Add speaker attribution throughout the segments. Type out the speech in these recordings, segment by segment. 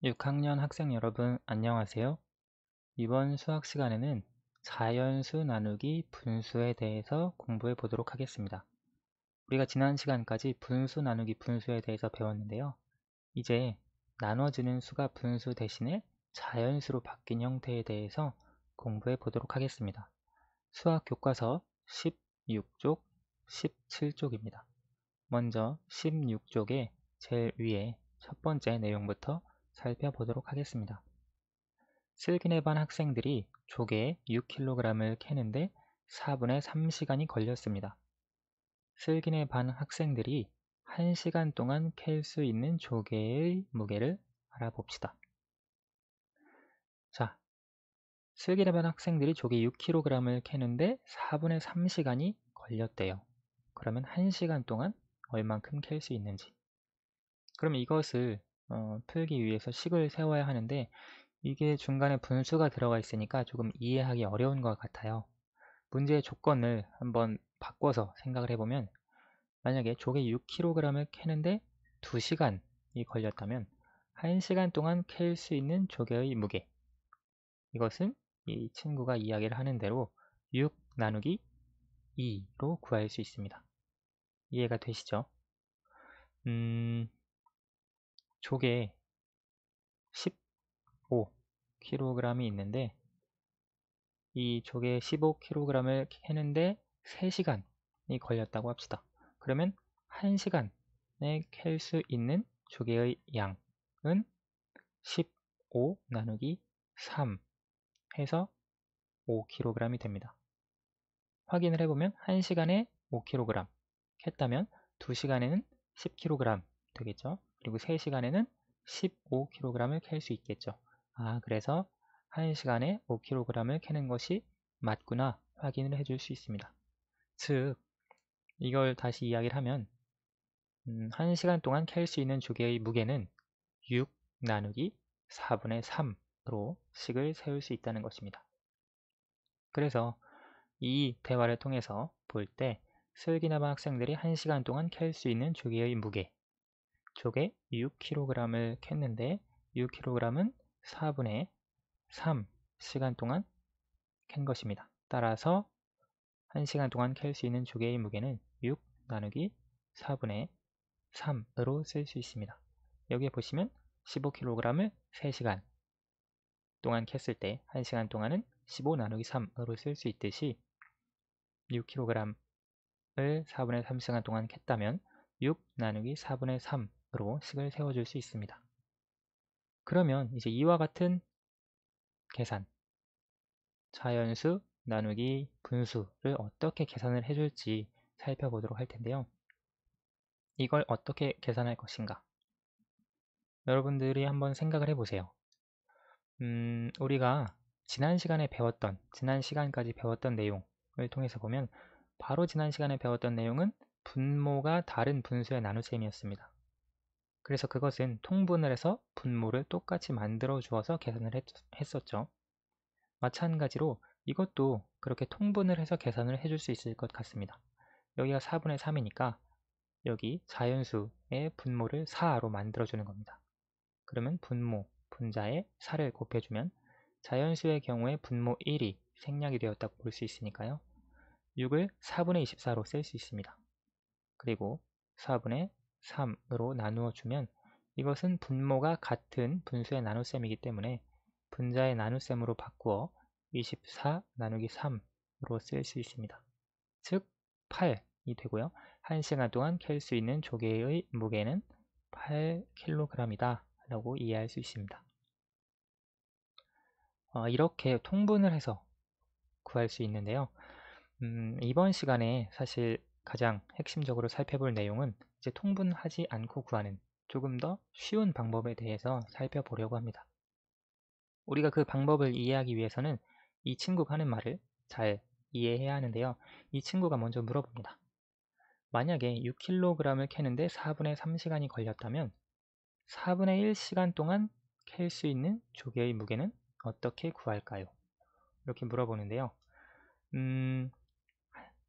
Speaker 1: 6학년 학생 여러분, 안녕하세요. 이번 수학 시간에는 자연수 나누기 분수에 대해서 공부해 보도록 하겠습니다. 우리가 지난 시간까지 분수 나누기 분수에 대해서 배웠는데요. 이제 나눠지는 수가 분수 대신에 자연수로 바뀐 형태에 대해서 공부해 보도록 하겠습니다. 수학 교과서 16쪽, 17쪽입니다. 먼저 16쪽의 제일 위에 첫 번째 내용부터 살펴보도록 하겠습니다. 슬기네 반 학생들이 조개 6kg을 캐는데 4분의 3시간이 걸렸습니다. 슬기네 반 학생들이 1시간 동안 캘 수 있는 조개의 무게를 알아봅시다. 자, 슬기네 반 학생들이 조개 6kg을 캐는데 4분의 3시간이 걸렸대요. 그러면 1시간 동안 얼만큼 캘 수 있는지. 그럼 이것을 풀기 위해서 식을 세워야 하는데 이게 중간에 분수가 들어가 있으니까 조금 이해하기 어려운 것 같아요. 문제의 조건을 한번 바꿔서 생각을 해보면 만약에 조개 6kg을 캐는데 2시간이 걸렸다면 1시간 동안 캘 수 있는 조개의 무게, 이것은 이 친구가 이야기를 하는 대로 6 나누기 2로 구할 수 있습니다. 이해가 되시죠? 조개 15kg이 있는데 이 조개 15kg을 캐는데 3시간이 걸렸다고 합시다. 그러면 1시간에 캘 수 있는 조개의 양은 15 나누기 3 해서 5kg이 됩니다. 확인을 해보면 1시간에 5kg 캤다면 2시간에는 10kg 되겠죠. 그리고 3시간에는 15kg을 캘 수 있겠죠. 그래서 1시간에 5kg을 캐는 것이 맞구나 확인을 해줄 수 있습니다. 즉, 이걸 다시 이야기를 하면 1시간 동안 캘 수 있는 조개의 무게는 6 나누기 4분의 3으로 식을 세울 수 있다는 것입니다. 그래서 이 대화를 통해서 볼 때 슬기나반 학생들이 1시간 동안 캘 수 있는 조개의 무게, 조개 6kg을 캤는데 6kg은 4분의 3시간 동안 캔 것입니다. 따라서 1시간 동안 캘 수 있는 조개의 무게는 6 나누기 4분의 3으로 쓸 수 있습니다. 여기에 보시면 15kg을 3시간 동안 캤을 때 1시간 동안은 15 나누기 3으로 쓸 수 있듯이 6kg을 4분의 3시간 동안 캤다면 6 나누기 4분의 3으로 식을 세워줄 수 있습니다. 그러면 이제 이와 같은 계산, 자연수 나누기 분수를 어떻게 계산을 해줄지 살펴보도록 할 텐데요. 이걸 어떻게 계산할 것인가? 여러분들이 한번 생각을 해보세요. 우리가 지난 시간까지 배웠던 내용을 통해서 보면 바로 지난 시간에 배웠던 내용은 분모가 다른 분수의 나눗셈이었습니다. 그래서 그것은 통분을 해서 분모를 똑같이 만들어 주어서 계산을 했었죠. 마찬가지로 이것도 그렇게 통분을 해서 계산을 해줄 수 있을 것 같습니다. 여기가 4분의 3이니까 여기 자연수의 분모를 4로 만들어주는 겁니다. 그러면 분모, 분자에 4를 곱해주면 자연수의 경우에 분모 1이 생략이 되었다고 볼 수 있으니까요. 6을 4분의 24로 쓸 수 있습니다. 그리고 4분의 3으로 나누어 주면 이것은 분모가 같은 분수의 나눗셈이기 때문에 분자의 나눗셈으로 바꾸어 24 나누기 3으로 쓸 수 있습니다. 즉 8이 되고요. 1시간 동안 캘 수 있는 조개의 무게는 8kg이다 라고 이해할 수 있습니다. 이렇게 통분을 해서 구할 수 있는데요. 이번 시간에 사실 가장 핵심적으로 살펴볼 내용은 이제 통분하지 않고 구하는 조금 더 쉬운 방법에 대해서 살펴보려고 합니다. 우리가 그 방법을 이해하기 위해서는 이 친구가 하는 말을 잘 이해해야 하는데요. 이 친구가 먼저 물어봅니다. 만약에 6kg을 캐는데 4분의 3시간이 걸렸다면 4분의 1시간 동안 캘 수 있는 조개의 무게는 어떻게 구할까요? 이렇게 물어보는데요.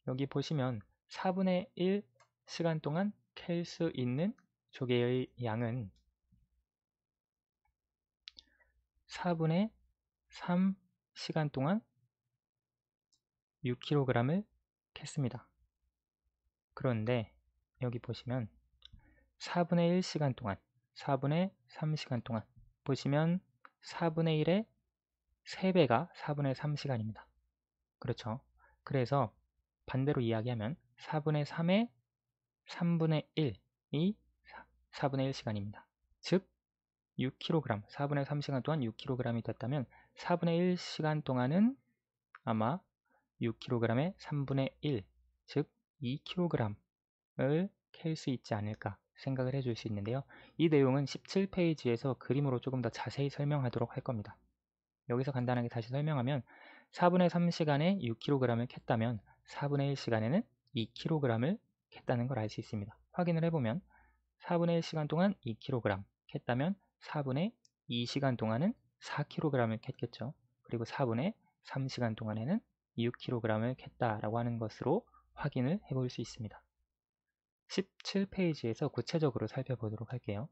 Speaker 1: 여기 보시면 4분의 1시간 동안 캘 수 있는 조개의 양은 4분의 3 시간 동안 6kg을 캤습니다. 그런데 여기 보시면 4분의 1시간 동안, 4분의 3시간 동안 보시면 4분의 1의 3배가 4분의 3시간입니다. 그렇죠? 그래서 반대로 이야기하면 4분의 3의 3분의 1이 4분의 1시간입니다. 즉 6kg, 4분의 3시간 동안 6kg이 됐다면 4분의 1시간 동안은 아마 6kg의 3분의 1, 즉 2kg을 캘 수 있지 않을까 생각을 해줄 수 있는데요. 이 내용은 17페이지에서 그림으로 조금 더 자세히 설명하도록 할 겁니다. 여기서 간단하게 다시 설명하면 4분의 3시간에 6kg을 캤다면 4분의 1시간에는 2kg을 캤다는 걸 알 수 있습니다. 확인을 해보면 4분의 1시간 동안 2kg 캤다면 4분의 2시간 동안은 4kg을 캤겠죠. 그리고 4분의 3시간 동안에는 6kg을 캤다라고 하는 것으로 확인을 해볼 수 있습니다. 17페이지에서 구체적으로 살펴보도록 할게요.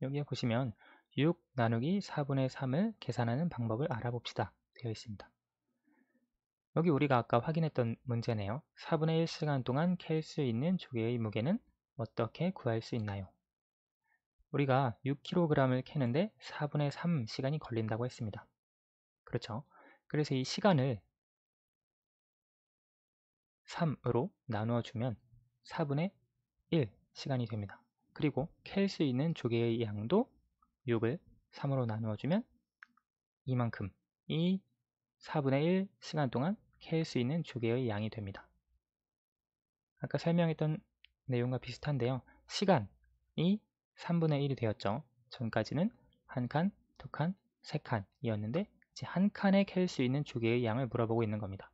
Speaker 1: 여기에 보시면 6 나누기 4분의 3을 계산하는 방법을 알아봅시다 되어 있습니다. 여기 우리가 아까 확인했던 문제네요. 4분의 1시간 동안 캘 수 있는 조개의 무게는 어떻게 구할 수 있나요? 우리가 6kg을 캐는데 4분의 3시간이 걸린다고 했습니다. 그렇죠? 그래서 이 시간을 3으로 나누어 주면 4분의 1시간이 됩니다. 그리고 캘 수 있는 조개의 양도 6을 3으로 나누어 주면 이만큼, 이 4분의 1시간 동안 캘 수 있는 조개의 양이 됩니다. 아까 설명했던 내용과 비슷한데요. 시간이 3분의 1이 되었죠. 전까지는 한 칸, 두 칸, 세 칸이었는데 이제 한 칸에 캘 수 있는 조개의 양을 물어보고 있는 겁니다.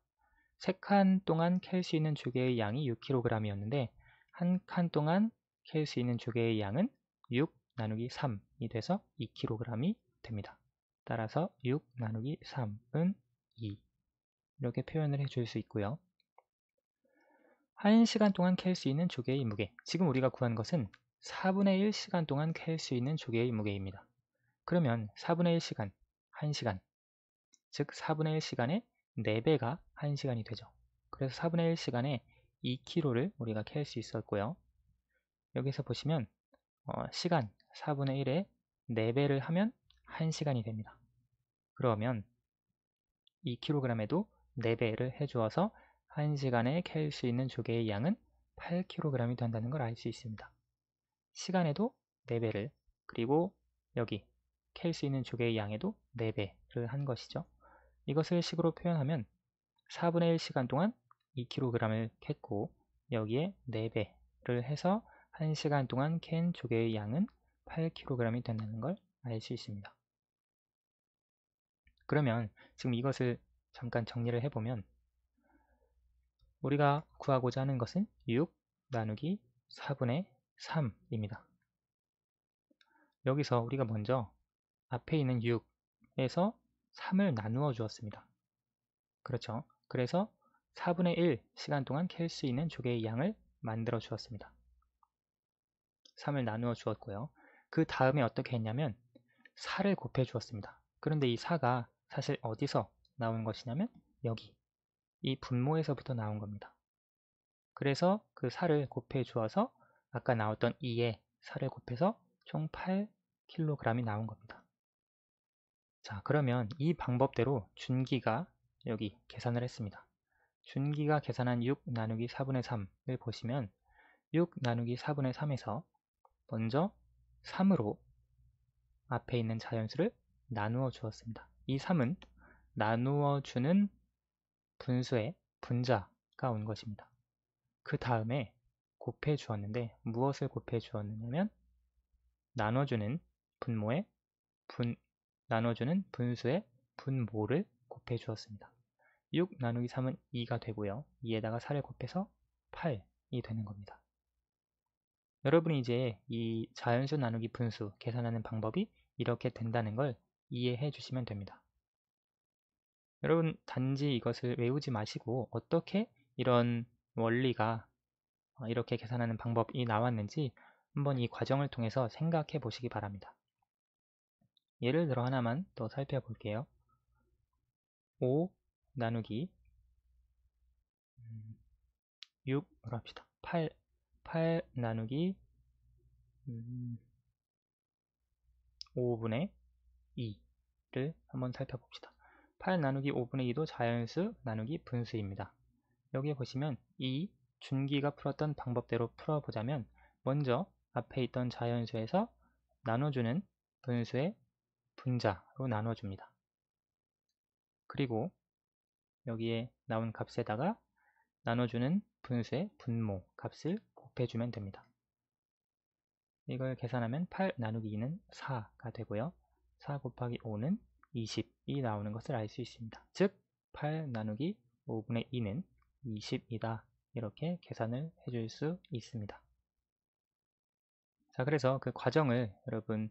Speaker 1: 세 칸 동안 캘 수 있는 조개의 양이 6kg이었는데 한 칸 동안 캘 수 있는 조개의 양은 6 나누기 3이 돼서 2kg이 됩니다. 따라서 6 나누기 3은 2 이렇게 표현을 해줄 수 있고요. 1시간 동안 캘 수 있는 조개의 무게, 지금 우리가 구한 것은 4분의 1시간 동안 캘 수 있는 조개의 무게입니다. 그러면 4분의 1시간, 1시간, 즉 4분의 1시간에 4배가 1시간이 되죠. 그래서 4분의 1시간에 2kg를 우리가 캘 수 있었고요. 여기서 보시면 시간 4분의 1에 4배를 하면 1시간이 됩니다. 그러면 2kg에도 4배를 해주어서 1시간에 캘 수 있는 조개의 양은 8kg이 된다는 걸 알 수 있습니다. 시간에도 4배를, 그리고 여기 캘 수 있는 조개의 양에도 4배를 한 것이죠. 이것을 식으로 표현하면 4분의 1시간 동안 2kg을 캤고 여기에 4배를 해서 1시간 동안 캔 조개의 양은 8kg이 된다는 걸 알 수 있습니다. 그러면 지금 이것을 잠깐 정리를 해보면 우리가 구하고자 하는 것은 6 나누기 4분의 3입니다. 여기서 우리가 먼저 앞에 있는 6에서 3을 나누어 주었습니다. 그렇죠? 그래서 4분의 1 시간 동안 캘 수 있는 조개의 양을 만들어 주었습니다. 3을 나누어 주었고요. 그 다음에 어떻게 했냐면 4를 곱해 주었습니다. 그런데 이 4가 사실 어디서 나온 것이냐면 여기 이 분모에서부터 나온 겁니다. 그래서 그 4를 곱해 주어서 아까 나왔던 2에 4를 곱해서 총 8kg이 나온 겁니다. 자, 그러면 이 방법대로 준기가 여기 계산을 했습니다. 준기가 계산한 6 나누기 4분의 3을 보시면 6 나누기 4분의 3에서 먼저 3으로 앞에 있는 자연수를 나누어 주었습니다. 이 3은 나누어 주는 분수의 분자가 온 것입니다. 그 다음에 곱해 주었는데 무엇을 곱해 주었느냐면 나눠주는 분모의 나눠주는 분수의 분모를 곱해 주었습니다. 6 나누기 3은 2가 되고요. 2에다가 4를 곱해서 8이 되는 겁니다. 여러분이 이제 이 자연수 나누기 분수 계산하는 방법이 이렇게 된다는 걸 이해해 주시면 됩니다. 여러분 단지 이것을 외우지 마시고 어떻게 이런 원리가 이렇게 계산하는 방법이 나왔는지 한번 이 과정을 통해서 생각해 보시기 바랍니다. 예를 들어 하나만 더 살펴볼게요. 5 나누기 6으로 합시다. 8 나누기 5분의 2를 한번 살펴봅시다. 8 나누기 5분의 2도 자연수 나누기 분수입니다. 여기에 보시면 이 준기가 풀었던 방법대로 풀어보자면 먼저 앞에 있던 자연수에서 나눠주는 분수의 분자로 나눠줍니다. 그리고 여기에 나온 값에다가 나눠주는 분수의 분모 값을 곱해주면 됩니다. 이걸 계산하면 8 나누기 2는 4가 되고요. 4 곱하기 5는 20이 나오는 것을 알 수 있습니다. 즉 8 나누기 5분의 2는 20이다. 이렇게 계산을 해줄 수 있습니다. 자, 그래서 그 과정을 여러분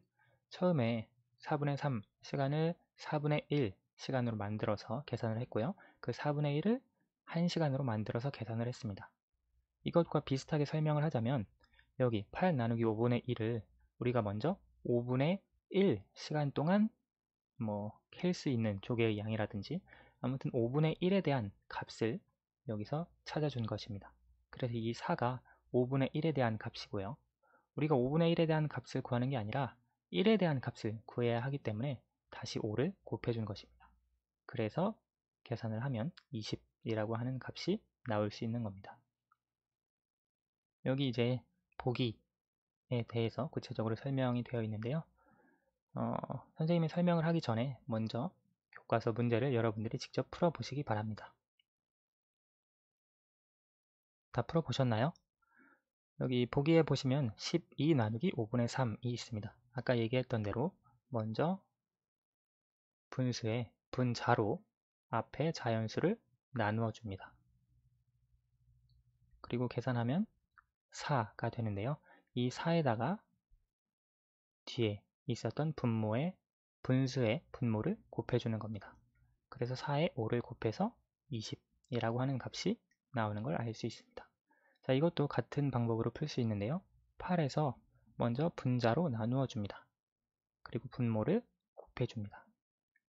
Speaker 1: 처음에 4분의 3 시간을 4분의 1 시간으로 만들어서 계산을 했고요. 그 4분의 1을 1시간으로 만들어서 계산을 했습니다. 이것과 비슷하게 설명을 하자면 여기 8 나누기 5분의 1을 우리가 먼저 5분의 1 시간 동안 캘 수 있는 조개의 양이라든지 아무튼 5분의 1에 대한 값을 여기서 찾아준 것입니다. 그래서 이 4가 5분의 1에 대한 값이고요. 우리가 5분의 1에 대한 값을 구하는 게 아니라 1에 대한 값을 구해야 하기 때문에 다시 5를 곱해준 것입니다. 그래서 계산을 하면 20이라고 하는 값이 나올 수 있는 겁니다. 여기 이제 보기에 대해서 구체적으로 설명이 되어 있는데요. 선생님이 설명을 하기 전에 먼저 교과서 문제를 여러분들이 직접 풀어보시기 바랍니다. 다 풀어보셨나요? 여기 보기에 보시면 12 나누기 5분의 3이 있습니다. 아까 얘기했던 대로 먼저 분수의 분자로 앞에 자연수를 나누어 줍니다. 그리고 계산하면 4가 되는데요. 이 4에다가 뒤에 있었던 분수의 분모를 곱해주는 겁니다. 그래서 4에 5를 곱해서 20이라고 하는 값이 나오는 걸 알 수 있습니다. 자, 이것도 같은 방법으로 풀 수 있는데요. 8에서 먼저 분자로 나누어 줍니다. 그리고 분모를 곱해줍니다.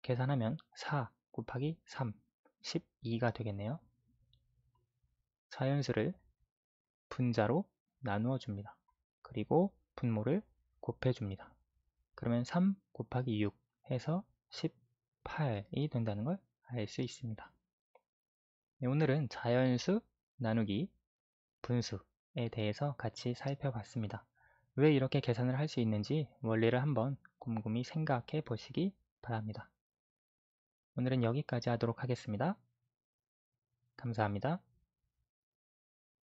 Speaker 1: 계산하면 4 곱하기 3, 12가 되겠네요. 자연수를 분자로 나누어 줍니다. 그리고 분모를 곱해줍니다. 그러면 3 곱하기 6 해서 18이 된다는 걸 알 수 있습니다. 네, 오늘은 자연수 나누기 분수에 대해서 같이 살펴봤습니다. 왜 이렇게 계산을 할 수 있는지 원리를 한번 곰곰이 생각해 보시기 바랍니다. 오늘은 여기까지 하도록 하겠습니다. 감사합니다.